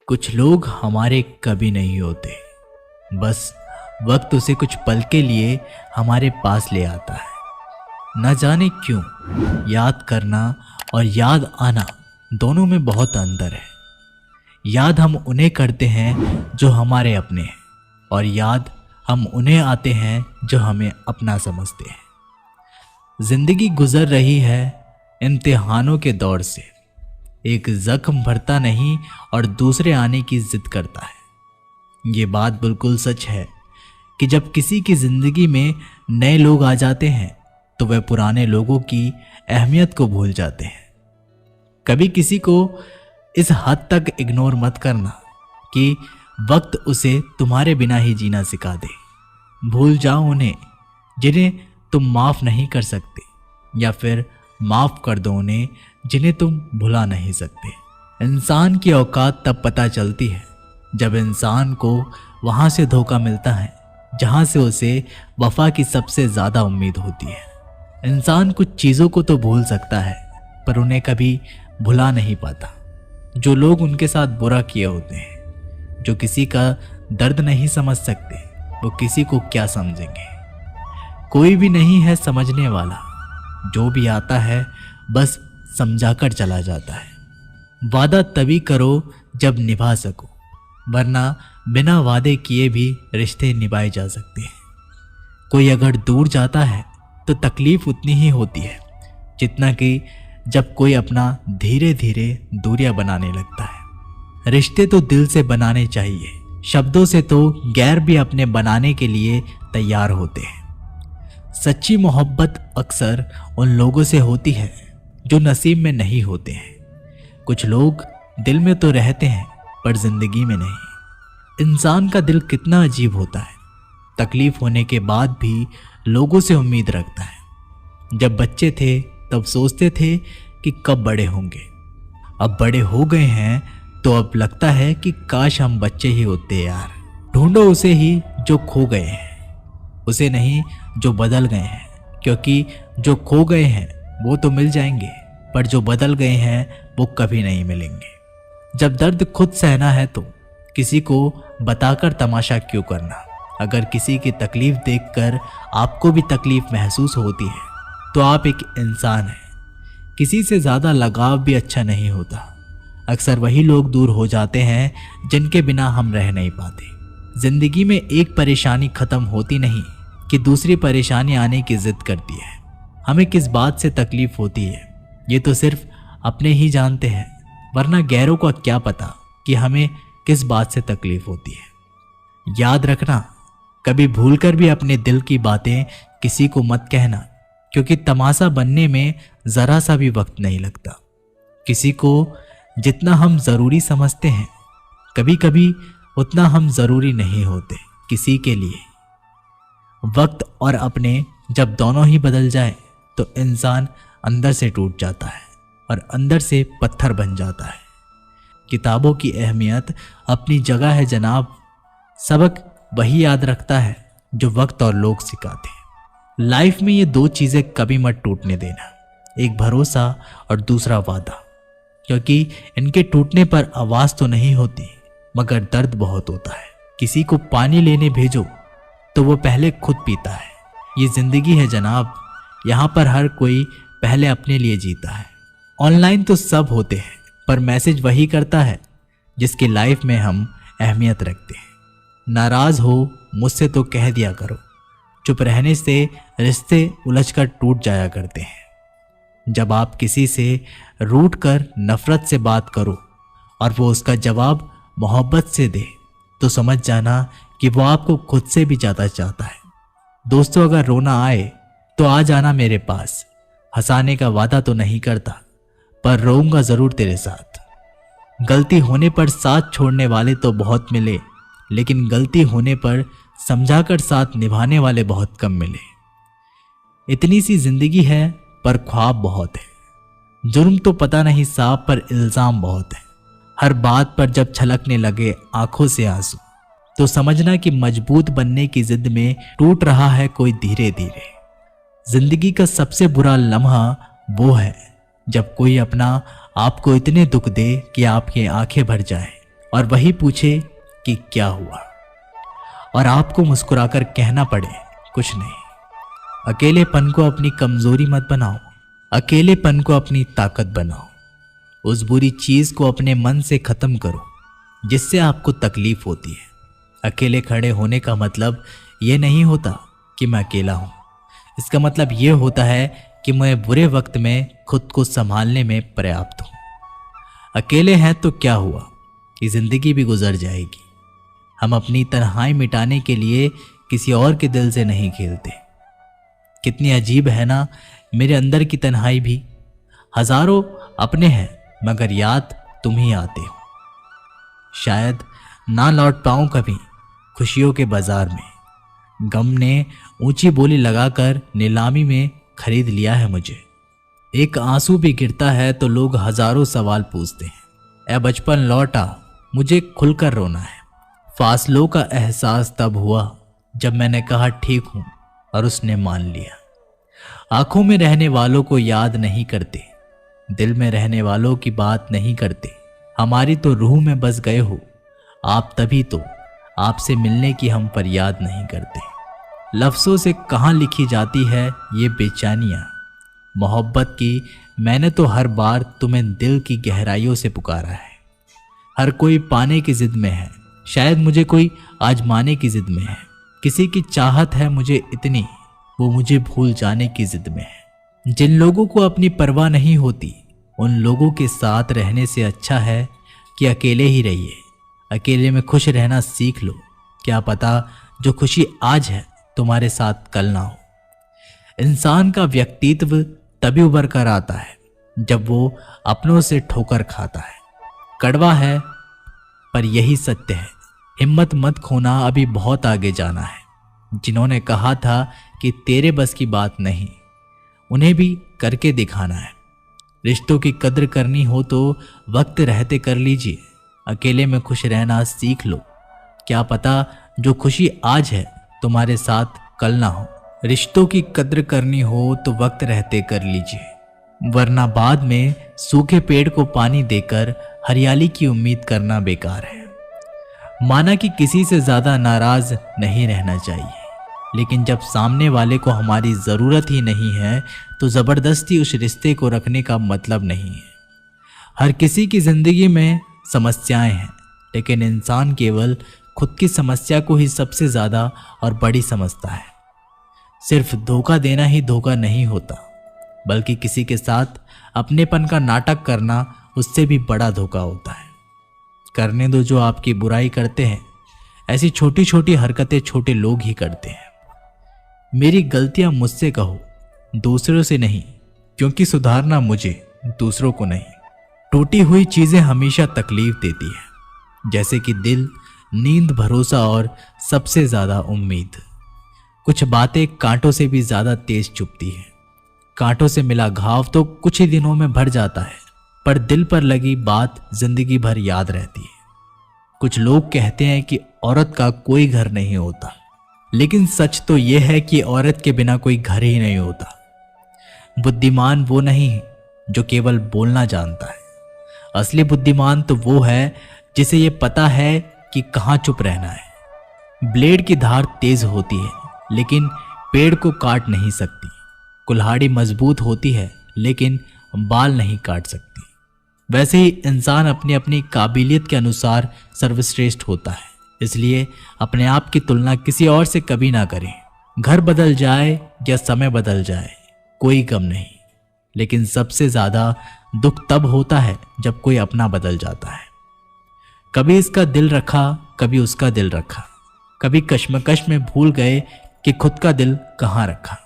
कुछ लोग हमारे कभी नहीं होते, बस वक्त उसे कुछ पल के लिए हमारे पास ले आता है। न जाने क्यों याद करना और याद आना दोनों में बहुत अंतर है। याद हम उन्हें करते हैं जो हमारे अपने हैं, और याद हम उन्हें आते हैं जो हमें अपना समझते हैं। जिंदगी गुजर रही है इम्तिहानों के दौर से। एक जख्म भरता नहीं और दूसरे आने की जिद करता है। ये बात बिल्कुल सच है कि जब किसी की जिंदगी में नए लोग आ जाते हैं तो वह पुराने लोगों की अहमियत को भूल जाते हैं। कभी किसी को इस हद तक इग्नोर मत करना कि वक्त उसे तुम्हारे बिना ही जीना सिखा दे। भूल जाओ उन्हें जिन्हें तुम माफ नहीं कर सकते, या फिर माफ कर दो उन्हें जिन्हें तुम भुला नहीं सकते। इंसान की औकात तब पता चलती है जब इंसान को वहां से धोखा मिलता है जहां से उसे वफा की सबसे ज्यादा उम्मीद होती है। इंसान कुछ चीजों को तो भूल सकता है पर उन्हें कभी भुला नहीं पाता। जो लोग उनके साथ बुरा किए होते हैं, जो किसी का दर्द नहीं समझ सकते, वो किसी को क्या समझेंगे। कोई भी नहीं है समझने वाला, जो भी आता है बस समझाकर चला जाता है। वादा तभी करो जब निभा सको, वरना बिना वादे किए भी रिश्ते निभाए जा सकते हैं। कोई अगर दूर जाता है तो तकलीफ उतनी ही होती है जितना कि जब कोई अपना धीरे धीरे दूरियां बनाने लगता है। रिश्ते तो दिल से बनाने चाहिए, शब्दों से तो गैर भी अपने बनाने के लिए तैयार होते हैं। सच्ची मोहब्बत अक्सर उन लोगों से होती है जो नसीब में नहीं होते हैं। कुछ लोग दिल में तो रहते हैं पर जिंदगी में नहीं। इंसान का दिल कितना अजीब होता है, तकलीफ होने के बाद भी लोगों से उम्मीद रखता है। जब बच्चे थे तब सोचते थे कि कब बड़े होंगे, अब बड़े हो गए हैं तो अब लगता है कि काश हम बच्चे ही होते यार। ढूंढो उसे ही जो खो गए हैं, उसे नहीं जो बदल गए हैं, क्योंकि जो खो गए हैं वो तो मिल जाएंगे पर जो बदल गए हैं वो कभी नहीं मिलेंगे। जब दर्द खुद सहना है तो किसी को बताकर तमाशा क्यों करना। अगर किसी की तकलीफ देखकर आपको भी तकलीफ महसूस होती है तो आप एक इंसान हैं। किसी से ज़्यादा लगाव भी अच्छा नहीं होता। अक्सर वही लोग दूर हो जाते हैं जिनके बिना हम रह नहीं पाते। जिंदगी में एक परेशानी खत्म होती नहीं कि दूसरी परेशानी आने की जिद करती है। हमें किस बात से तकलीफ होती है ये तो सिर्फ अपने ही जानते हैं, वरना गैरों को क्या पता कि हमें किस बात से तकलीफ होती है। याद रखना, कभी भूलकर भी अपने दिल की बातें किसी को मत कहना, क्योंकि तमाशा बनने में जरा सा भी वक्त नहीं लगता। किसी को जितना हम जरूरी समझते हैं कभी कभी उतना हम जरूरी नहीं होते किसी के लिए। वक्त और अपने जब दोनों ही बदल जाए तो इंसान अंदर से टूट जाता है और अंदर से पत्थर बन जाता है। किताबों की अहमियत अपनी जगह है जनाब, सबक वही याद रखता है जो वक्त और लोग सिखाते हैं। लाइफ में ये दो चीजें कभी मत टूटने देना, एक भरोसा और दूसरा वादा, क्योंकि इनके टूटने पर आवाज तो नहीं होती मगर दर्द बहुत होता है। किसी को पानी लेने भेजो तो वो पहले खुद पीता है। ये जिंदगी है जनाब, यहाँ पर हर कोई पहले अपने लिए जीता है। ऑनलाइन तो सब होते हैं पर मैसेज वही करता है जिसकी लाइफ में हम अहमियत रखते हैं। नाराज हो मुझसे तो कह दिया करो, चुप रहने से रिश्ते उलझकर टूट जाया करते हैं। जब आप किसी से रूठ कर नफरत से बात करो और वो उसका जवाब मोहब्बत से दे तो समझ जाना कि वो आपको खुद से भी ज़्यादा चाहता है। दोस्तों, अगर रोना आए तो आ जाना मेरे पास। हंसाने का वादा तो नहीं करता पर रोऊंगा ज़रूर तेरे साथ। गलती होने पर साथ छोड़ने वाले तो बहुत मिले, लेकिन गलती होने पर समझाकर साथ निभाने वाले बहुत कम मिले। इतनी सी जिंदगी है पर ख्वाब बहुत है। जुर्म तो पता नहीं साहब पर इल्जाम बहुत है। हर बात पर जब छलकने लगे आंखों से आंसू तो समझना कि मजबूत बनने की जिद में टूट रहा है कोई धीरे धीरे। जिंदगी का सबसे बुरा लम्हा वो है जब कोई अपना आपको इतने दुख दे कि आपकी आंखें भर जाए और वही पूछे कि क्या हुआ, और आपको मुस्कुराकर कहना पड़े कुछ नहीं। अकेलेपन को अपनी कमजोरी मत बनाओ, अकेलेपन को अपनी ताकत बनाओ। उस बुरी चीज को अपने मन से खत्म करो जिससे आपको तकलीफ होती है। अकेले खड़े होने का मतलब ये नहीं होता कि मैं अकेला हूं। इसका मतलब ये होता है कि मैं बुरे वक्त में खुद को संभालने में पर्याप्त हूं। अकेले हैं तो क्या हुआ कि जिंदगी भी गुजर जाएगी। हम अपनी तन्हाई मिटाने के लिए किसी और के दिल से नहीं खेलते। कितनी अजीब है ना मेरे अंदर की तन्हाई भी। हजारों अपने हैं मगर याद तुम ही आते हो। शायद ना लौट पाऊं कभी खुशियों के बाजार में। गम ने ऊंची बोली लगाकर नीलामी में खरीद लिया है मुझे। एक आंसू भी गिरता है तो लोग हजारों सवाल पूछते हैं। ए बचपन लौट आ, मुझे खुलकर रोना है। फासलों का एहसास तब हुआ जब मैंने कहा ठीक हूं और उसने मान लिया। आंखों में रहने वालों को याद नहीं करते, दिल में रहने वालों की बात नहीं करते। हमारी तो रूह में बस गए हो आप, तभी तो आपसे मिलने की हम फरियाद नहीं करते। लफ्ज़ों से कहाँ लिखी जाती है ये बेचैनियाँ मोहब्बत की। मैंने तो हर बार तुम्हें दिल की गहराइयों से पुकारा है। हर कोई पाने की जिद में है, शायद मुझे कोई आजमाने की जिद में है। किसी की चाहत है मुझे इतनी, वो मुझे भूल जाने की जिद में है। जिन लोगों को अपनी परवाह नहीं होती उन लोगों के साथ रहने से अच्छा है कि अकेले ही रहिए। अकेले में खुश रहना सीख लो। क्या पता जो खुशी आज है तुम्हारे साथ कल ना हो। इंसान का व्यक्तित्व तभी उभर कर आता है जब वो अपनों से ठोकर खाता है। कड़वा है पर यही सत्य है। हिम्मत मत खोना, अभी बहुत आगे जाना है। जिन्होंने कहा था कि तेरे बस की बात नहीं, उन्हें भी करके दिखाना है। रिश्तों की कद्र करनी हो तो वक्त रहते कर लीजिए। अकेले में खुश रहना सीख लो। क्या पता जो खुशी आज है तुम्हारे साथ कल ना हो। रिश्तों की कद्र करनी हो तो वक्त रहते कर लीजिए, वरना बाद में सूखे पेड़ को पानी देकर हरियाली की उम्मीद करना बेकार है। माना कि किसी से ज्यादा नाराज नहीं रहना चाहिए, लेकिन जब सामने वाले को हमारी जरूरत ही नहीं है तो जबरदस्ती उस रिश्ते को रखने का मतलब नहीं है। हर किसी की जिंदगी में समस्याएं हैं, लेकिन इंसान केवल खुद की समस्या को ही सबसे ज्यादा और बड़ी समझता है। सिर्फ धोखा देना ही धोखा नहीं होता, बल्कि किसी के साथ अपनेपन का नाटक करना उससे भी बड़ा धोखा होता है। करने दो जो आपकी बुराई करते हैं। ऐसी छोटी छोटी हरकतें छोटे लोग ही करते हैं। मेरी गलतियां मुझसे कहो, दूसरों से नहीं, क्योंकि सुधारना मुझे, दूसरों को नहीं। टूटी हुई चीजें हमेशा तकलीफ देती है, जैसे कि दिल, नींद, भरोसा और सबसे ज्यादा उम्मीद। कुछ बातें कांटों से भी ज्यादा तेज चुभती है। कांटों से मिला घाव तो कुछ ही दिनों में भर जाता है, पर दिल पर लगी बात जिंदगी भर याद रहती है। कुछ लोग कहते हैं कि औरत का कोई घर नहीं होता, लेकिन सच तो यह है कि औरत के बिना कोई घर ही नहीं होता। बुद्धिमान वो नहीं जो केवल बोलना जानता है, असली बुद्धिमान तो वो है जिसे ये पता है कि कहाँ चुप रहना है। ब्लेड की धार तेज होती है, लेकिन पेड़ को काट नहीं सकती। कुल्हाड़ी मजबूत होती है, लेकिन बाल नहीं काट सकती। वैसे ही इंसान अपनी अपनी काबिलियत के अनुसार सर्वश्रेष्ठ होता है। इसलिए अपने आप की तुलना किसी और से कभी ना करें। घर बदल जाए या समय बदल जाए कोई गम नहीं, लेकिन सबसे ज्यादा दुख तब होता है जब कोई अपना बदल जाता है। कभी इसका दिल रखा, कभी उसका दिल रखा, कभी कश्मकश में भूल गए कि खुद का दिल कहाँ रखा।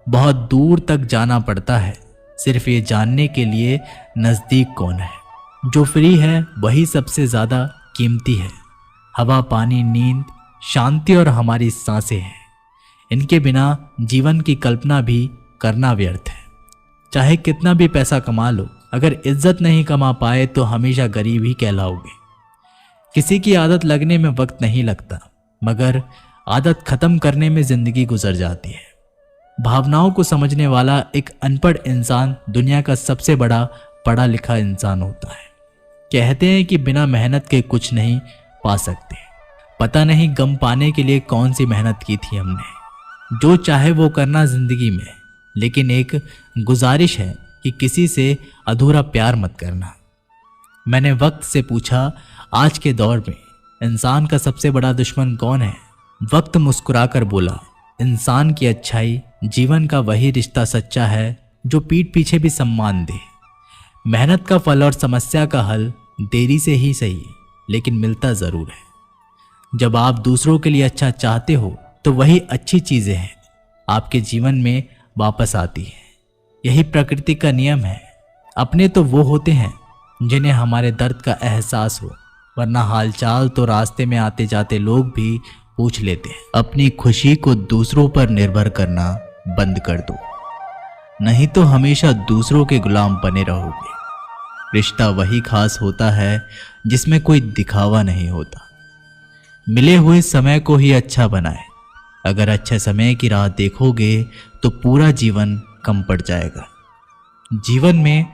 बहुत दूर तक जाना पड़ता है सिर्फ ये जानने के लिए नजदीक कौन है। जो फ्री है वही सबसे ज्यादा कीमती है। हवा, पानी, नींद, शांति और हमारी सांसें हैं। इनके बिना जीवन की कल्पना भी करना व्यर्थ है। चाहे कितना भी पैसा कमा लो, अगर इज्जत नहीं कमा पाए तो हमेशा गरीब ही कहलाओगे। किसी की आदत लगने में वक्त नहीं लगता, मगर आदत खत्म करने में जिंदगी गुजर जाती है। भावनाओं को समझने वाला एक अनपढ़ इंसान दुनिया का सबसे बड़ा पढ़ा लिखा इंसान होता है। कहते हैं कि बिना मेहनत के कुछ नहीं पा सकते। पता नहीं गम पाने के लिए कौन सी मेहनत की थी हमने। जो चाहे वो करना जिंदगी में, लेकिन एक गुजारिश है कि किसी से अधूरा प्यार मत करना। मैंने वक्त से पूछा, आज के दौर में इंसान का सबसे बड़ा दुश्मन कौन है? वक्त मुस्कुराकर बोला, इंसान की अच्छाई, जीवन का वही रिश्ता सच्चा है जो पीठ पीछे भी सम्मान दे। मेहनत का फल और समस्या का हल देरी से ही सही, लेकिन मिलता जरूर है। जब आप दूसरों के लिए अच्छा चाहते हो तो वही अच्छी चीजें हैं आपके जीवन में वापस आती है। यही प्रकृति का नियम है। अपने तो वो होते हैं जिन्हें हमारे दर्द का एहसास हो, वरना हालचाल तो रास्ते में आते जाते लोग भी पूछ लेते हैं। अपनी खुशी को दूसरों पर निर्भर करना बंद कर दो, नहीं तो हमेशा दूसरों के गुलाम बने रहोगे। रिश्ता वही खास होता है जिसमें कोई दिखावा नहीं होता। मिले हुए समय को ही अच्छा बनाए। अगर अच्छे समय की राह देखोगे तो पूरा जीवन कम पड़ जाएगा। जीवन में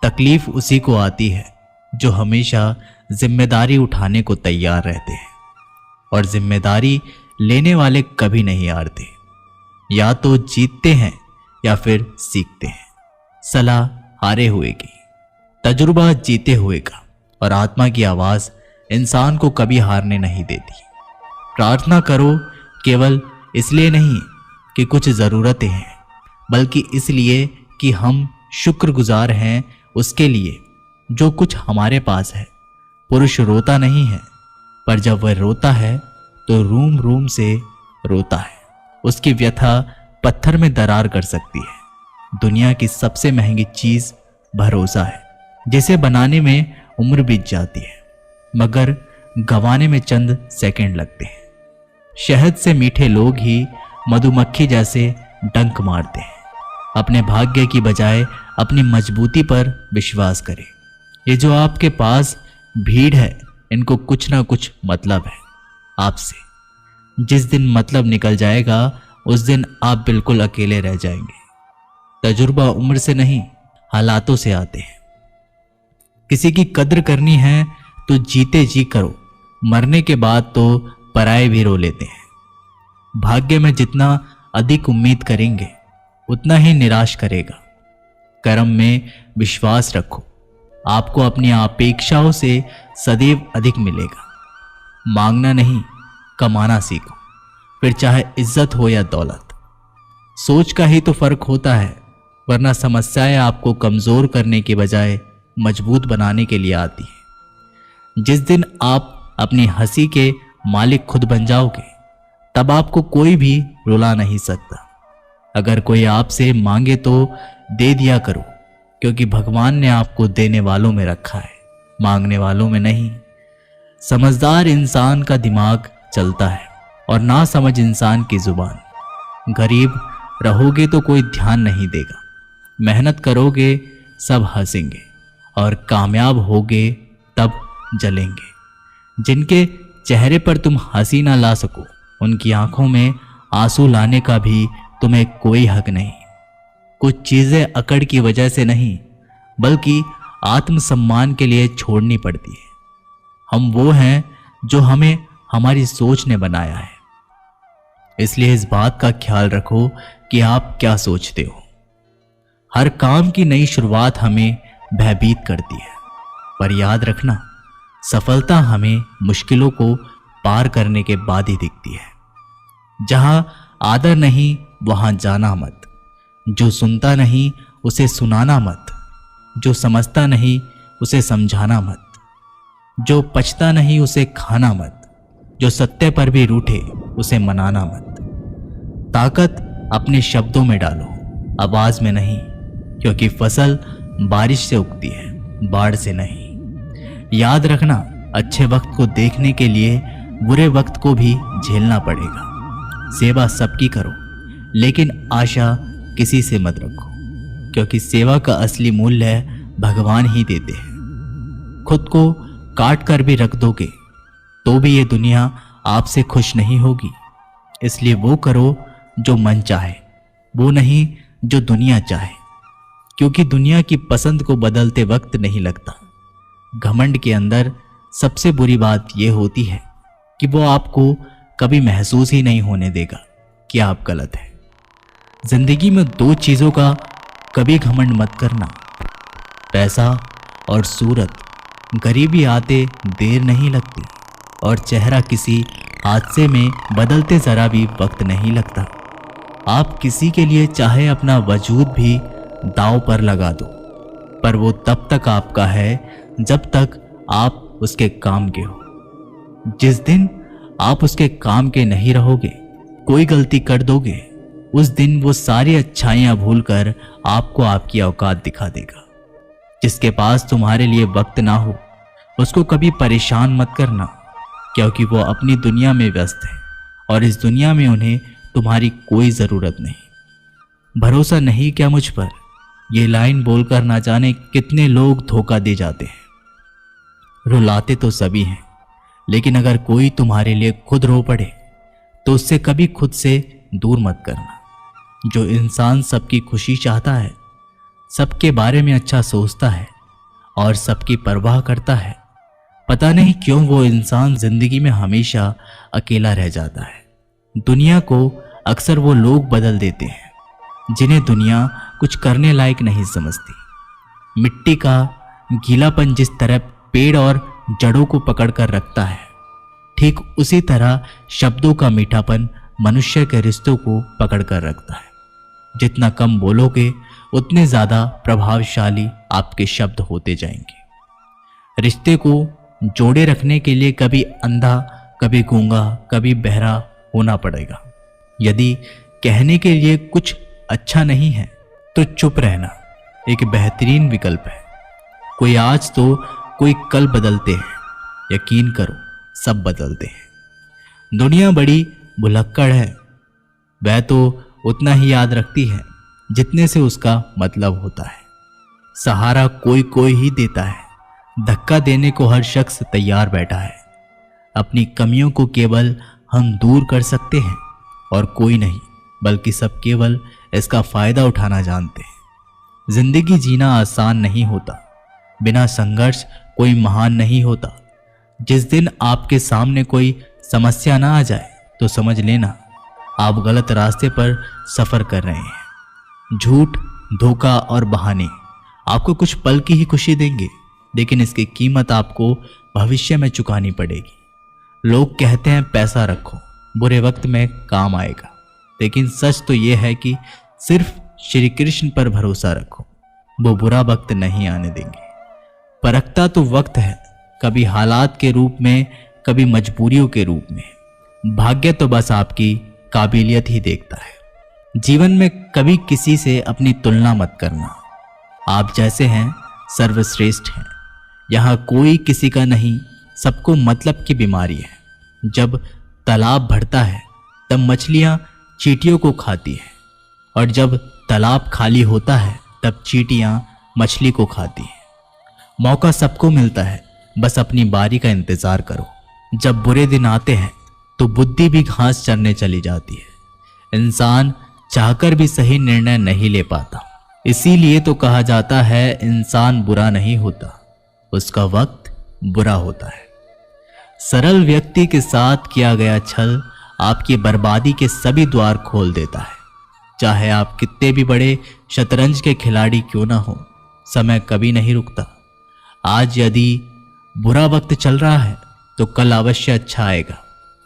तकलीफ उसी को आती है जो हमेशा जिम्मेदारी उठाने को तैयार रहते हैं, और जिम्मेदारी लेने वाले कभी नहीं हारते। या तो जीतते हैं या फिर सीखते हैं। सलाह हारे हुए की, तजुर्बा जीते हुए का, और आत्मा की आवाज इंसान को कभी हारने नहीं देती। प्रार्थना करो केवल इसलिए नहीं कि कुछ ज़रूरतें हैं, बल्कि इसलिए कि हम शुक्रगुजार हैं उसके लिए जो कुछ हमारे पास है। पुरुष रोता नहीं है, पर जब वह रोता है तो रूम रूम से रोता है। उसकी व्यथा पत्थर में दरार कर सकती है। दुनिया की सबसे महंगी चीज भरोसा है, जिसे बनाने में उम्र बीत जाती है, मगर गंवाने में चंद सेकंड लगते हैं। शहद से मीठे लोग ही मधुमक्खी जैसे डंक मारते हैं। अपने भाग्य की बजाय अपनी मजबूती पर विश्वास करें। ये जो आपके पास भीड़ है, इनको कुछ ना कुछ मतलब है आपसे। जिस दिन मतलब निकल जाएगा उस दिन आप बिल्कुल अकेले रह जाएंगे। तजुर्बा उम्र से नहीं, हालातों से आते हैं। किसी की कद्र करनी है तो जीते जी करो, मरने के बाद तो पराये भी रो लेते हैं। भाग्य में जितना अधिक उम्मीद करेंगे उतना ही निराश करेगा। कर्म में विश्वास रखो, आपको अपनी अपेक्षाओं से सदैव अधिक मिलेगा। मांगना नहीं, कमाना सीखो, फिर चाहे इज्जत हो या दौलत। सोच का ही तो फर्क होता है, वरना समस्याएं आपको कमजोर करने के बजाय मजबूत बनाने के लिए आती है। जिस दिन आप अपनी हंसी के मालिक खुद बन जाओगे, तब आपको कोई भी रुला नहीं सकता। अगर कोई आपसे मांगे तो दे दिया करो, क्योंकि भगवान ने आपको देने वालों में रखा है, मांगने वालों में नहीं। समझदार इंसान का दिमाग चलता है और ना समझ इंसान की जुबान। गरीब रहोगे तो कोई ध्यान नहीं देगा, मेहनत करोगे सब हंसेंगे, और कामयाब होगे तब जलेंगे। जिनके चेहरे पर तुम हंसी ना ला सको, उनकी आंखों में आंसू लाने का भी तुम्हें कोई हक नहीं। कुछ चीजें अकड़ की वजह से नहीं, बल्कि आत्मसम्मान के लिए छोड़नी पड़ती है। हम वो हैं जो हमें हमारी सोच ने बनाया है। इसलिए इस बात का ख्याल रखो कि आप क्या सोचते हो। हर काम की नई शुरुआत हमें भयभीत करती है, पर याद रखना, सफलता हमें मुश्किलों को पार करने के बाद ही दिखती है। जहां आदर नहीं वहां जाना मत। जो सुनता नहीं उसे सुनाना मत। जो समझता नहीं उसे समझाना मत। जो पचता नहीं उसे खाना मत। जो सत्य पर भी रूठे उसे मनाना मत। ताकत अपने शब्दों में डालो, आवाज में नहीं, क्योंकि फसल बारिश से उगती है, बाढ़ से नहीं। याद रखना, अच्छे वक्त को देखने के लिए बुरे वक्त को भी झेलना पड़ेगा। सेवा सबकी करो, लेकिन आशा किसी से मत रखो, क्योंकि सेवा का असली मूल्य भगवान ही देते हैं। खुद को काट कर भी रख दोगे तो भी ये दुनिया आपसे खुश नहीं होगी। इसलिए वो करो जो मन चाहे, वो नहीं जो दुनिया चाहे, क्योंकि दुनिया की पसंद को बदलते वक्त नहीं लगता। घमंड के अंदर सबसे बुरी बात यह होती है कि वो आपको कभी महसूस ही नहीं होने देगा कि आप गलत हैं। जिंदगी में दो चीज़ों का कभी घमंड मत करना, पैसा और सूरत। गरीबी आते देर नहीं लगती और चेहरा किसी हादसे में बदलते ज़रा भी वक्त नहीं लगता। आप किसी के लिए चाहे अपना वजूद भी दांव पर लगा दो, पर वो तब तक आपका है जब तक आप उसके काम के हो। जिस दिन आप उसके काम के नहीं रहोगे, कोई गलती कर दोगे, उस दिन वो सारी अच्छाइयाँ भूलकर आपको आपकी औकात दिखा देगा। जिसके पास तुम्हारे लिए वक्त ना हो उसको कभी परेशान मत करना, क्योंकि वो अपनी दुनिया में व्यस्त है और इस दुनिया में उन्हें तुम्हारी कोई ज़रूरत नहीं। भरोसा नहीं क्या मुझ पर? ये लाइन बोलकर ना जाने कितने लोग धोखा दे जाते हैं। रुलाते तो सभी हैं, लेकिन अगर कोई तुम्हारे लिए खुद रो पड़े तो उससे कभी खुद से दूर मत करना। जो इंसान सबकी खुशी चाहता है, सबके बारे में अच्छा सोचता है और सबकी परवाह करता है, पता नहीं क्यों वो इंसान जिंदगी में हमेशा अकेला रह जाता है। दुनिया को अक्सर वो लोग बदल देते हैं जिन्हें दुनिया कुछ करने लायक नहीं समझती। मिट्टी का गीलापन जिस तरह पेड़ और जड़ों को पकड़कर रखता है, ठीक उसी तरह शब्दों का मीठापन मनुष्य के रिश्तों को पकड़कर रखता है। जितना कम बोलोगे उतने ज्यादा प्रभावशाली आपके शब्द होते जाएंगे। रिश्ते को जोड़े रखने के लिए कभी अंधा, कभी गूंगा, कभी बहरा होना पड़ेगा। यदि कहने के लिए कुछ अच्छा नहीं है तो चुप रहना एक बेहतरीन विकल्प है। कोई आज तो कोई कल बदलते हैं, यकीन करो सब बदलते हैं। दुनिया बड़ी भुलक्कड़ है, वह तो उतना ही याद रखती है जितने से उसका मतलब होता है। सहारा कोई कोई ही देता है, धक्का देने को हर शख्स तैयार बैठा है। अपनी कमियों को केवल हम दूर कर सकते हैं और कोई नहीं, बल्कि सब केवल इसका फायदा उठाना जानते हैं। जिंदगी जीना आसान नहीं होता, बिना संघर्ष कोई महान नहीं होता। जिस दिन आपके सामने कोई समस्या ना आ जाए तो समझ लेना आप गलत रास्ते पर सफर कर रहे हैं। झूठ, धोखा और बहाने आपको कुछ पल की ही खुशी देंगे, लेकिन इसकी कीमत आपको भविष्य में चुकानी पड़ेगी। लोग कहते हैं पैसा रखो, बुरे वक्त में काम आएगा, लेकिन सच तो यह है कि सिर्फ श्री कृष्ण पर भरोसा रखो, वो बुरा वक्त नहीं आने देंगे। परखता तो वक्त है, कभी हालात के रूप में, कभी मजबूरियों के रूप में। भाग्य तो बस आपकी काबिलियत ही देखता है। जीवन में कभी किसी से अपनी तुलना मत करना। आप जैसे हैं सर्वश्रेष्ठ हैं। यहाँ कोई किसी का नहीं, सबको मतलब की बीमारी है। जब तालाब भरता है तब मछलियाँ चींटियों को खाती है, और जब तालाब खाली होता है तब चींटियाँ मछली को खाती हैं। मौका सबको मिलता है, बस अपनी बारी का इंतजार करो। जब बुरे दिन आते हैं तो बुद्धि भी घास चरने चली जाती है। इंसान चाहकर भी सही निर्णय नहीं ले पाता। इसीलिए तो कहा जाता है इंसान बुरा नहीं होता, उसका वक्त बुरा होता है। सरल व्यक्ति के साथ किया गया छल आपकी बर्बादी के सभी द्वार खोल देता है। चाहे आप कितने भी बड़े शतरंज के खिलाड़ी क्यों ना हो, समय कभी नहीं रुकता। आज यदि बुरा वक्त चल रहा है तो कल अवश्य अच्छा आएगा।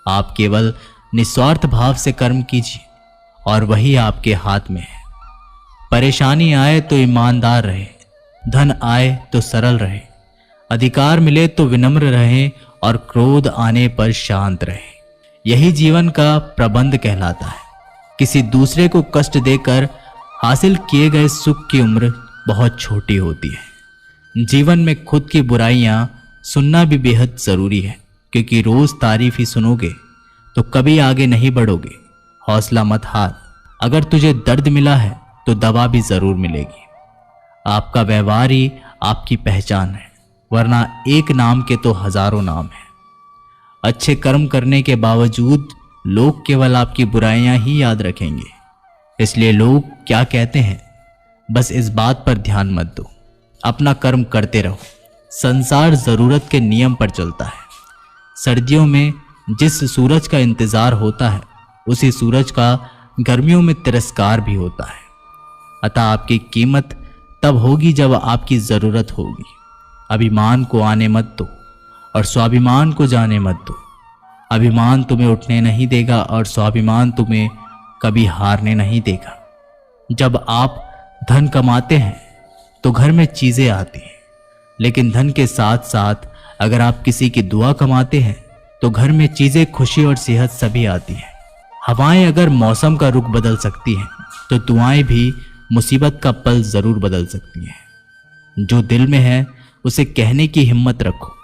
आप केवल निस्वार्थ भाव से कर्म कीजिए और वही आपके हाथ में है। परेशानी आए तो ईमानदार रहे, धन आए तो सरल रहे, अधिकार मिले तो विनम्र रहे और क्रोध आने पर शांत रहे। यही जीवन का प्रबंध कहलाता है। किसी दूसरे को कष्ट देकर हासिल किए गए सुख की उम्र बहुत छोटी होती है। जीवन में खुद की बुराइयां सुनना भी बेहद जरूरी है, क्योंकि रोज तारीफ ही सुनोगे तो कभी आगे नहीं बढ़ोगे। हौसला मत हार, अगर तुझे दर्द मिला है तो दवा भी जरूर मिलेगी। आपका व्यवहार ही आपकी पहचान है, वरना एक नाम के तो हजारों नाम हैं। अच्छे कर्म करने के बावजूद लोग केवल आपकी बुराइयां ही याद रखेंगे। इसलिए लोग क्या कहते हैं, बस इस बात पर ध्यान मत दो। अपना कर्म करते रहो, संसार जरूरत के नियम पर चलता है। सर्दियों में जिस सूरज का इंतजार होता है, उसी सूरज का गर्मियों में तिरस्कार भी होता है। अतः आपकी कीमत तब होगी जब आपकी जरूरत होगी। अभिमान को आने मत दो और स्वाभिमान को जाने मत दो। अभिमान तुम्हें उठने नहीं देगा और स्वाभिमान तुम्हें कभी हारने नहीं देगा। जब आप धन कमाते हैं तो घर में चीजें आती हैं, लेकिन धन के साथ साथ अगर आप किसी की दुआ कमाते हैं तो घर में चीजें, खुशी और सेहत सभी आती है। हवाएं अगर मौसम का रुख बदल सकती हैं तो दुआएं भी मुसीबत का पल जरूर बदल सकती हैं। जो दिल में है उसे कहने की हिम्मत रखो,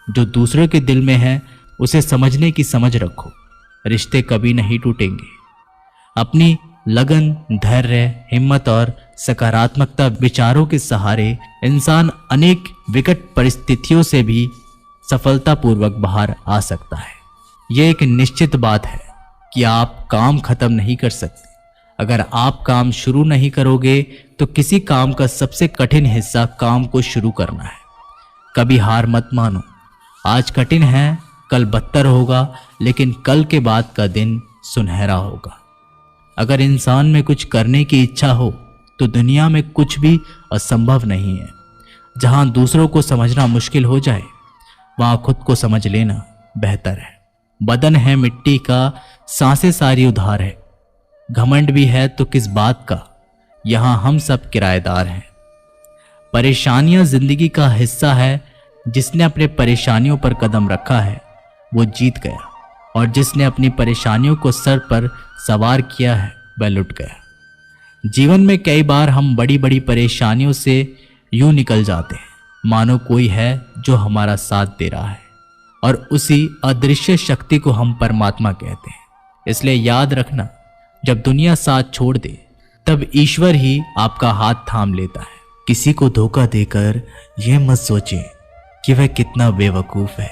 जो दूसरों के दिल में है उसे समझने की समझ रखो। रिश्ते कभी नहीं टूटेंगे। अपनी लगन, धैर्य, हिम्मत और सकारात्मकता विचारों के सहारे इंसान अनेक विकट परिस्थितियों से भी सफलतापूर्वक बाहर आ सकता है। यह एक निश्चित बात है कि आप काम खत्म नहीं कर सकते। अगर आप काम शुरू नहीं करोगे तो किसी काम का सबसे कठिन हिस्सा काम को शुरू करना है। कभी हार मत मानो। आज कठिन है, कल बदतर होगा, लेकिन कल के बाद का दिन सुनहरा होगा। अगर इंसान में कुछ करने की इच्छा हो तो दुनिया में कुछ भी असंभव नहीं है। जहां दूसरों को समझना मुश्किल हो जाए वहां खुद को समझ लेना बेहतर है। बदन है मिट्टी का, सांसें सारी उधार है। घमंड भी है तो किस बात का, यहां हम सब किराएदार हैं। परेशानियां जिंदगी का हिस्सा है। जिसने अपने परेशानियों पर कदम रखा है वो जीत गया, और जिसने अपनी परेशानियों को सर पर सवार किया है वह लुट गया। जीवन में कई बार हम बड़ी बड़ी परेशानियों से यूं निकल जाते हैं मानो कोई है जो हमारा साथ दे रहा है, और उसी अदृश्य शक्ति को हम परमात्मा कहते हैं। इसलिए याद रखना, जब दुनिया साथ छोड़ दे तब ईश्वर ही आपका हाथ थाम लेता है। किसी को धोखा देकर यह मत सोचें कि वह कितना बेवकूफ है,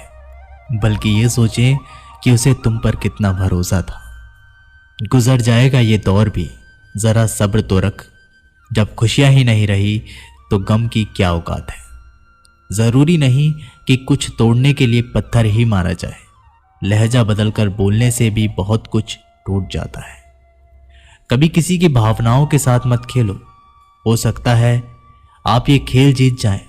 बल्कि ये सोचें कि उसे तुम पर कितना भरोसा था। गुजर जाएगा ये दौर भी, जरा सब्र तो रख। जब खुशियां ही नहीं रही तो गम की क्या औकात है। जरूरी नहीं कि कुछ तोड़ने के लिए पत्थर ही मारा जाए। लहजा बदलकर बोलने से भी बहुत कुछ टूट जाता है। कभी किसी की भावनाओं के साथ मत खेलो। हो सकता है आप ये खेल जीत जाएं,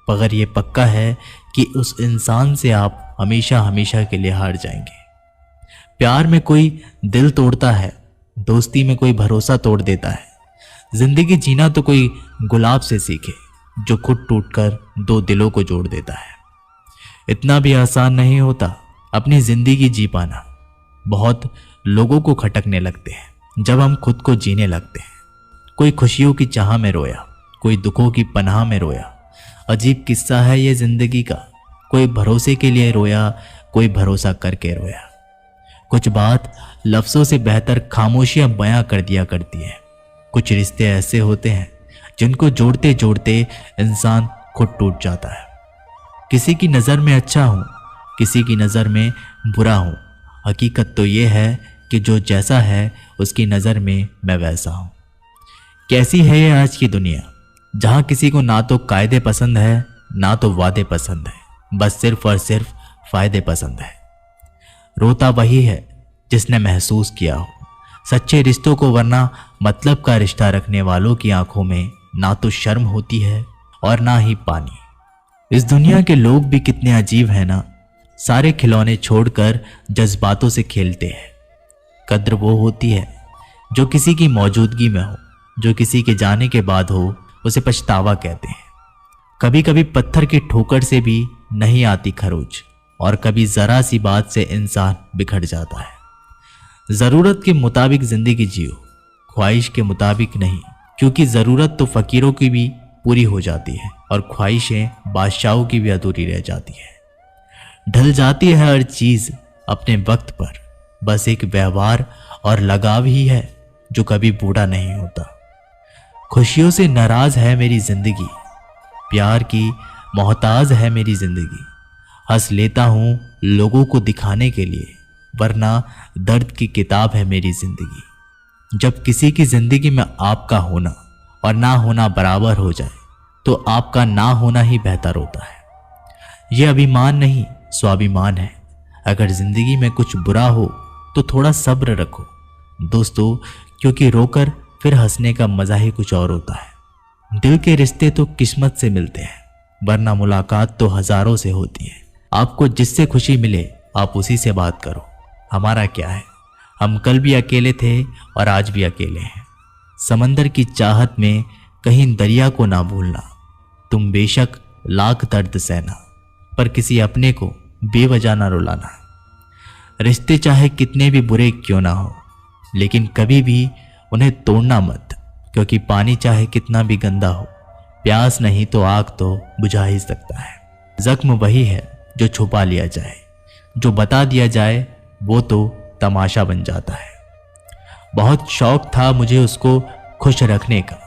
मगर ये पक्का है कि उस इंसान से आप हमेशा हमेशा के लिए हार जाएंगे। प्यार में कोई दिल तोड़ता है, दोस्ती में कोई भरोसा तोड़ देता है। जिंदगी जीना तो कोई गुलाब से सीखे जो खुद टूटकर दो दिलों को जोड़ देता है। इतना भी आसान नहीं होता अपनी जिंदगी जी पाना। बहुत लोगों को खटकने लगते हैं जब हम खुद को जीने लगते हैं। कोई खुशियों की चाह में रोया, कोई दुखों की पनाह में रोया। अजीब किस्सा है ये जिंदगी का। कोई भरोसे के लिए रोया, कोई भरोसा करके रोया। कुछ बात लफ्जों से बेहतर खामोशियां बयां कर दिया करती है। कुछ रिश्ते ऐसे होते हैं जिनको जोड़ते जोड़ते इंसान खुद टूट जाता है। किसी की नज़र में अच्छा हूं, किसी की नज़र में बुरा हूं। हकीकत तो यह है कि जो जैसा है उसकी नज़र में मैं वैसा हूं। कैसी है ये आज की दुनिया, जहां किसी को ना तो कायदे पसंद है ना तो वादे पसंद है, बस सिर्फ और सिर्फ फायदे पसंद है। रोता वही है जिसने महसूस किया हो सच्चे रिश्तों को, वरना मतलब का रिश्ता रखने वालों की आंखों में ना तो शर्म होती है और ना ही पानी। इस दुनिया के लोग भी कितने अजीब हैं ना। सारे खिलौने छोड़कर जज्बातों से खेलते हैं। कद्र वो होती है जो किसी की मौजूदगी में हो, जो किसी के जाने के बाद हो उसे पछतावा कहते हैं। कभी कभी पत्थर की ठोकर से भी नहीं आती खरोच, और कभी जरा सी बात से इंसान बिखर जाता है। जरूरत के मुताबिक जिंदगी जियो, ख्वाहिश के मुताबिक नहीं, क्योंकि जरूरत तो फकीरों की भी पूरी हो जाती है और ख्वाहिशें बादशाहों की भी अधूरी रह जाती है। ढल जाती है हर चीज अपने वक्त पर, बस एक व्यवहार और लगाव ही है जो कभी बूढ़ा नहीं होता। खुशियों से नाराज है मेरी जिंदगी, प्यार की मोहताज है मेरी जिंदगी। हंस लेता हूं लोगों को दिखाने के लिए, वरना दर्द की किताब है मेरी जिंदगी। जब किसी की जिंदगी में आपका होना और ना होना बराबर हो जाए तो आपका ना होना ही बेहतर होता है। ये अभिमान नहीं, स्वाभिमान है। अगर जिंदगी में कुछ बुरा हो तो थोड़ा सब्र रखो दोस्तों, क्योंकि रोकर फिर हंसने का मजा ही कुछ और होता है। दिल के रिश्ते तो किस्मत से मिलते हैं, वरना मुलाकात तो हजारों से होती है। आपको जिससे खुशी मिले आप उसी से बात करो। हमारा क्या है, हम कल भी अकेले थे और आज भी अकेले हैं। समंदर की चाहत में कहीं दरिया को ना भूलना। तुम बेशक लाख दर्द सहना, पर किसी अपने को बेवजह ना रुलाना। रिश्ते चाहे कितने भी बुरे क्यों ना हो, लेकिन कभी भी उन्हें तोड़ना मत, क्योंकि पानी चाहे कितना भी गंदा हो, प्यास नहीं तो आग तो बुझा ही सकता है। जख्म वही है जो छुपा लिया जाए, जो बता दिया जाए वो तो तमाशा बन जाता है। बहुत शौक था मुझे उसको खुश रखने का,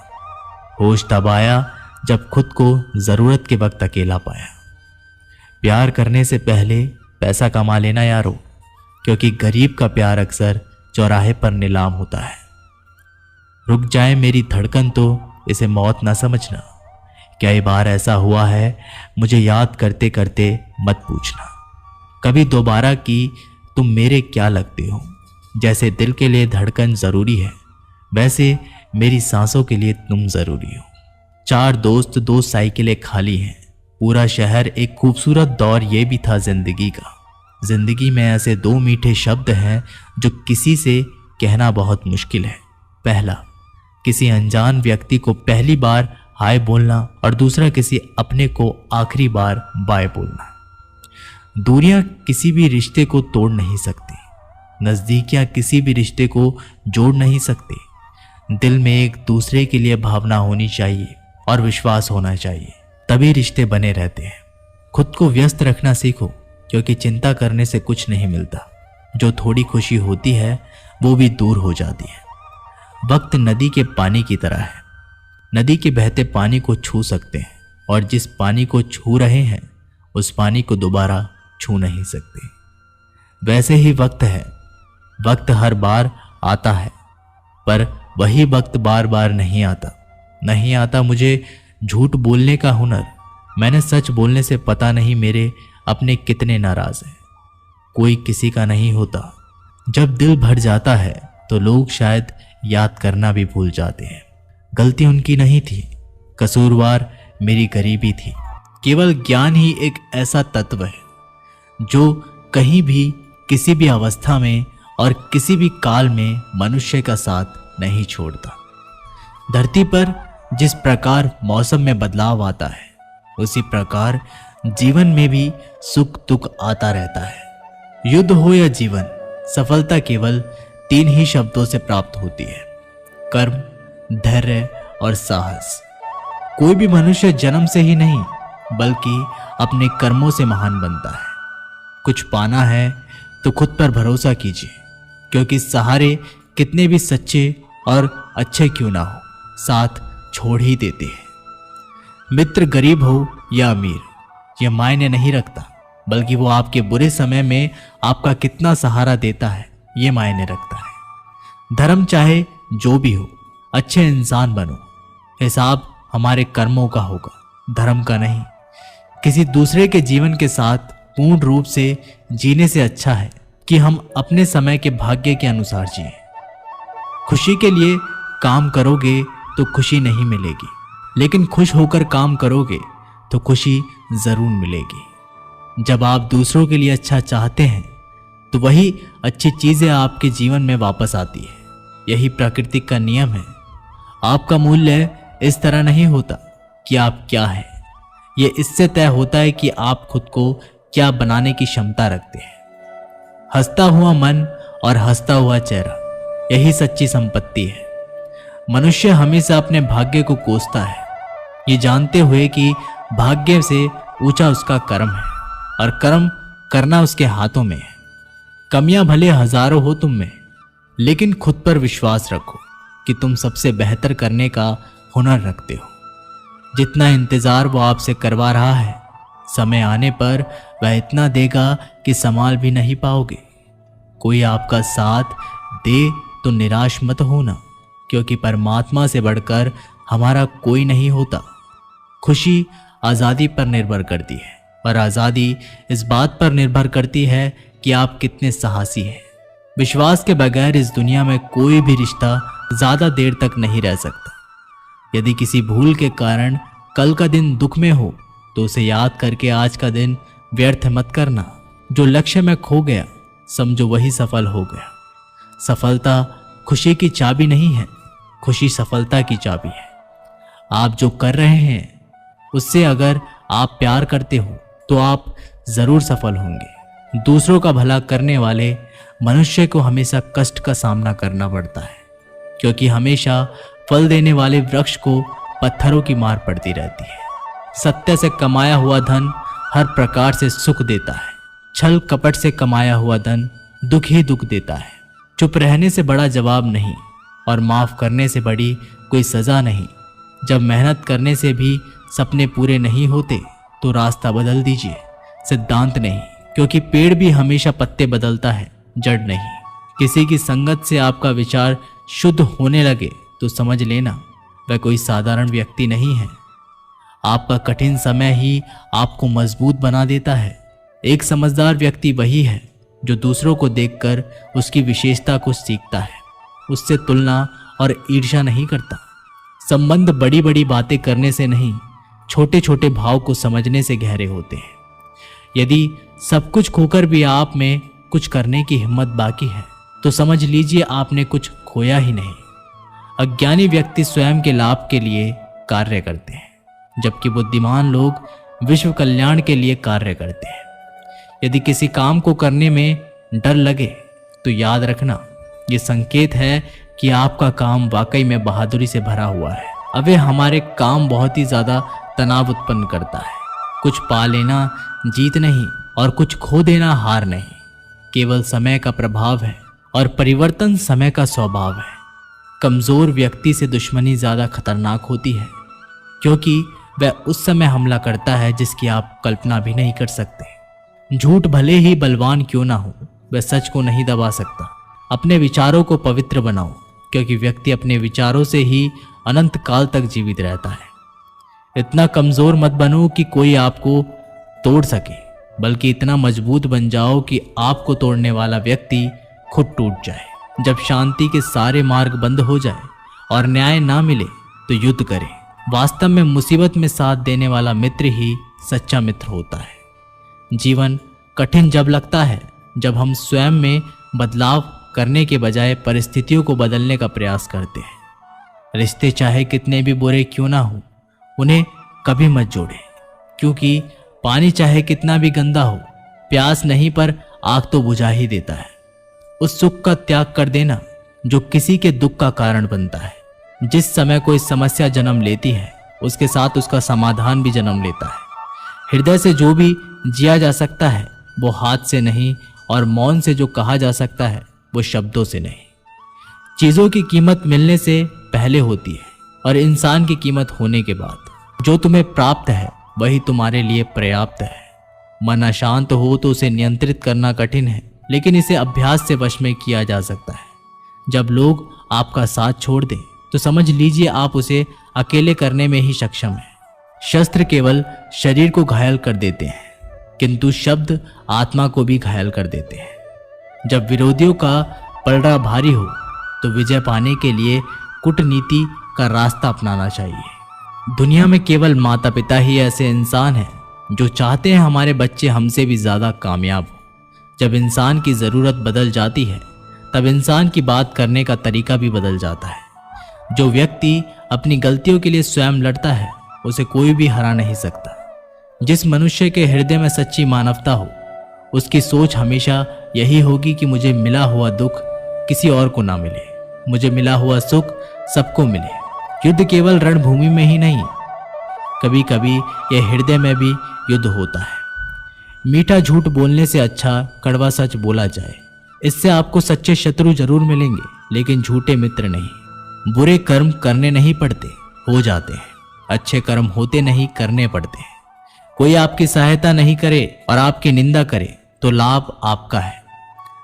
होश तब आया जब खुद को जरूरत के वक्त अकेला पाया। प्यार करने से पहले पैसा कमा लेना यारो, क्योंकि गरीब का प्यार अक्सर चौराहे पर नीलाम होता है। रुक जाए मेरी धड़कन तो इसे मौत ना समझना। कई बार ऐसा हुआ है मुझे याद करते करते मत पूछना। कभी दोबारा की तुम मेरे क्या लगते हो। जैसे दिल के लिए धड़कन जरूरी है, वैसे मेरी सांसों के लिए तुम जरूरी हो। 4 दोस्त 2 साइकिलें खाली हैं, पूरा शहर एक खूबसूरत दौर ये भी था जिंदगी का। जिंदगी में ऐसे 2 मीठे शब्द हैं जो किसी से कहना बहुत मुश्किल है। पहला, किसी अनजान व्यक्ति को पहली बार हाय बोलना, और दूसरा किसी अपने को आखिरी बार बाय बोलना। दूरियां किसी भी रिश्ते को तोड़ नहीं सकती, नजदीकियां किसी भी रिश्ते को जोड़ नहीं सकती। दिल में एक दूसरे के लिए भावना होनी चाहिए और विश्वास होना चाहिए, तभी रिश्ते बने रहते हैं। खुद को व्यस्त रखना सीखो, क्योंकि चिंता करने से कुछ नहीं मिलता। जो थोड़ी खुशी होती है वो भी दूर हो जाती है। वक्त नदी के पानी की तरह है, नदी के बहते पानी को छू सकते हैं, और जिस पानी को छू रहे हैं उस पानी को दोबारा छू नहीं सकते। वैसे ही वक्त है, वक्त हर बार आता है, पर वही वक्त बार बार नहीं आता। नहीं आता मुझे झूठ बोलने का हुनर। मैंने सच बोलने से पता नहीं मेरे अपने कितने नाराज हैं। कोई किसी का नहीं होता। जब दिल भर जाता है तो लोग शायद याद करना भी भूल जाते हैं। गलती उनकी नहीं थी, कसूरवार मेरी गरीबी थी। केवल ज्ञान ही एक ऐसा तत्व है जो कहीं भी, किसी भी अवस्था में और किसी भी काल में मनुष्य का साथ नहीं छोड़ता। धरती पर जिस प्रकार मौसम में बदलाव आता है, उसी प्रकार जीवन में भी सुख दुख आता रहता है। युद्ध हो या जीवन, सफलता केवल 3 ही शब्दों से प्राप्त होती है: कर्म, धैर्य और साहस। कोई भी मनुष्य जन्म से ही नहीं, बल्कि अपने कर्मों से महान बनता है। कुछ पाना है तो खुद पर भरोसा कीजिए, क्योंकि सहारे कितने भी सच्चे और अच्छे क्यों ना हो, साथ छोड़ ही देते हैं। मित्र गरीब हो या अमीर, यह मायने नहीं रखता, बल्कि वो आपके बुरे समय में आपका कितना सहारा देता है, ये मायने रखता है। धर्म चाहे जो भी हो, अच्छे इंसान बनो। हिसाब हमारे कर्मों का होगा, धर्म का नहीं। किसी दूसरे के जीवन के साथ पूर्ण रूप से जीने से अच्छा है कि हम अपने समय के भाग्य के अनुसार जिए। खुशी के लिए काम करोगे तो खुशी नहीं मिलेगी, लेकिन खुश होकर काम करोगे तो खुशी जरूर मिलेगी। जब आप दूसरों के लिए अच्छा चाहते हैं तो वही अच्छी चीजें आपके जीवन में वापस आती है। यही प्रकृति का नियम है। आपका मूल्य इस तरह नहीं होता कि आप क्या हैं, यह इससे तय होता है कि आप खुद को क्या बनाने की क्षमता रखते हैं। हंसता हुआ मन और हंसता हुआ चेहरा, यही सच्ची संपत्ति है। मनुष्य हमेशा अपने भाग्य को कोसता है, ये जानते हुए कि भाग्य से ऊंचा उसका कर्म है और कर्म करना उसके हाथों में है। कमियां भले हजारों हो तुम में, लेकिन खुद पर विश्वास रखो कि तुम सबसे बेहतर करने का हुनर रखते हो। जितना इंतजार वो आपसे करवा रहा है, समय आने पर वह इतना देगा कि संभाल भी नहीं पाओगे। कोई आपका साथ दे तो निराश मत होना, क्योंकि परमात्मा से बढ़कर हमारा कोई नहीं होता। खुशी आज़ादी पर निर्भर करती है और आज़ादी इस बात पर निर्भर करती है कि आप कितने साहसी हैं। विश्वास के बगैर इस दुनिया में कोई भी रिश्ता ज़्यादा देर तक नहीं रह सकता। यदि किसी भूल के कारण कल का दिन दुख में हो तो उसे याद करके आज का दिन व्यर्थ मत करना। जो लक्ष्य में खो गया समझो वही सफल हो गया। सफलता खुशी की चाबी नहीं है, खुशी सफलता की चाबी है। आप जो कर रहे हैं उससे अगर आप प्यार करते हो तो आप जरूर सफल होंगे। दूसरों का भला करने वाले मनुष्य को हमेशा कष्ट का सामना करना पड़ता है, क्योंकि हमेशा फल देने वाले वृक्ष को पत्थरों की मार पड़ती रहती है। सत्य से कमाया हुआ धन हर प्रकार से सुख देता है, छल कपट से कमाया हुआ धन दुख ही दुख देता है। चुप रहने से बड़ा जवाब नहीं और माफ करने से बड़ी कोई सजा नहीं। जब मेहनत करने से भी सपने पूरे नहीं होते तो रास्ता बदल दीजिए, सिद्धांत नहीं, क्योंकि पेड़ भी हमेशा पत्ते बदलता है, जड़ नहीं। किसी की संगत से आपका विचार शुद्ध होने लगे तो समझ लेना वह कोई साधारण व्यक्ति नहीं है। आपका कठिन समय ही आपको मजबूत बना देता है। एक समझदार व्यक्ति वही है जो दूसरों को देखकर उसकी विशेषता को सीखता है, उससे तुलना और ईर्ष्या नहीं करता। संबंध बड़ी बड़ी बातें करने से नहीं, छोटे छोटे भाव को समझने से गहरे होते हैं। यदि सब कुछ खोकर भी आप में कुछ करने की हिम्मत बाकी है तो समझ लीजिए आपने कुछ खोया ही नहीं। अज्ञानी व्यक्ति स्वयं के लाभ के लिए कार्य करते हैं, जबकि बुद्धिमान लोग विश्व कल्याण के लिए कार्य करते हैं। यदि किसी काम को करने में डर लगे तो याद रखना ये संकेत है कि आपका काम वाकई में बहादुरी से भरा हुआ है। अबे हमारे काम बहुत ही ज्यादा तनाव उत्पन्न करता है। कुछ पा लेना जीत नहीं और कुछ खो देना हार नहीं, केवल समय का प्रभाव है और परिवर्तन समय का स्वभाव है। कमजोर व्यक्ति से दुश्मनी ज्यादा खतरनाक होती है, क्योंकि वह उस समय हमला करता है जिसकी आप कल्पना भी नहीं कर सकते। झूठ भले ही बलवान क्यों ना हो, वह सच को नहीं दबा सकता। अपने विचारों को पवित्र बनाओ, क्योंकि व्यक्ति अपने विचारों से ही अनंत काल तक जीवित रहता है। इतना कमजोर मत बनो कि कोई आपको तोड़ सके, बल्कि इतना मजबूत बन जाओ कि आपको तोड़ने वाला व्यक्ति खुद टूट जाए। जब शांति के सारे मार्ग बंद हो जाए और न्याय ना मिले तो युद्ध करें। वास्तव में मुसीबत में साथ देने वाला मित्र ही सच्चा मित्र होता है। जीवन कठिन जब लगता है जब हम स्वयं में बदलाव करने के बजाय परिस्थितियों को बदलने का प्रयास करते हैं। रिश्ते चाहे कितने भी बुरे क्यों ना हो, उन्हें कभी मत जोड़ें, क्योंकि पानी चाहे कितना भी गंदा हो, प्यास नहीं पर आग तो बुझा ही देता है। उस सुख का त्याग कर देना जो किसी के दुख का कारण बनता है। जिस समय कोई समस्या जन्म लेती है उसके साथ उसका समाधान भी जन्म लेता है। हृदय से जो भी जिया जा सकता है वो हाथ से नहीं, और मौन से जो कहा जा सकता है वो शब्दों से नहीं। चीजों की कीमत मिलने से पहले होती है और इंसान की कीमत होने के बाद। जो तुम्हें प्राप्त है वही तुम्हारे लिए पर्याप्त है। मन अशांत हो तो उसे नियंत्रित करना कठिन है, लेकिन इसे अभ्यास से वश में किया जा सकता है। जब लोग आपका साथ छोड़ दें तो समझ लीजिए आप उसे अकेले करने में ही सक्षम हैं। शस्त्र केवल शरीर को घायल कर देते हैं, किंतु शब्द आत्मा को भी घायल कर देते हैं। जब विरोधियों का पलड़ा भारी हो तो विजय पाने के लिए कूटनीति का रास्ता अपनाना चाहिए। दुनिया में केवल माता पिता ही ऐसे इंसान हैं जो चाहते हैं हमारे बच्चे हमसे भी ज्यादा कामयाब हो। जब इंसान की जरूरत बदल जाती है तब इंसान की बात करने का तरीका भी बदल जाता है। जो व्यक्ति अपनी गलतियों के लिए स्वयं लड़ता है उसे कोई भी हरा नहीं सकता। जिस मनुष्य के हृदय में सच्ची मानवता हो उसकी सोच हमेशा यही होगी कि मुझे मिला हुआ दुख किसी और को ना मिले, मुझे मिला हुआ सुख सबको मिले। युद्ध केवल रणभूमि में ही नहीं, कभी कभी यह हृदय में भी युद्ध होता है। मीठा झूठ बोलने से अच्छा कड़वा सच बोला जाए। इससे आपको सच्चे शत्रु जरूर मिलेंगे, लेकिन झूठे मित्र नहीं। बुरे कर्म करने नहीं पड़ते, हो जाते हैं। अच्छे कर्म होते नहीं, करने पड़ते हैं। कोई आपकी सहायता नहीं करे और आपकी निंदा करे तो लाभ आपका है।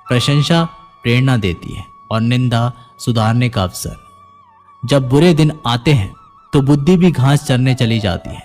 प्रशंसा प्रेरणा देती है और निंदा सुधारने का अवसर। जब बुरे दिन आते हैं तो बुद्धि भी घास चरने चली जाती है।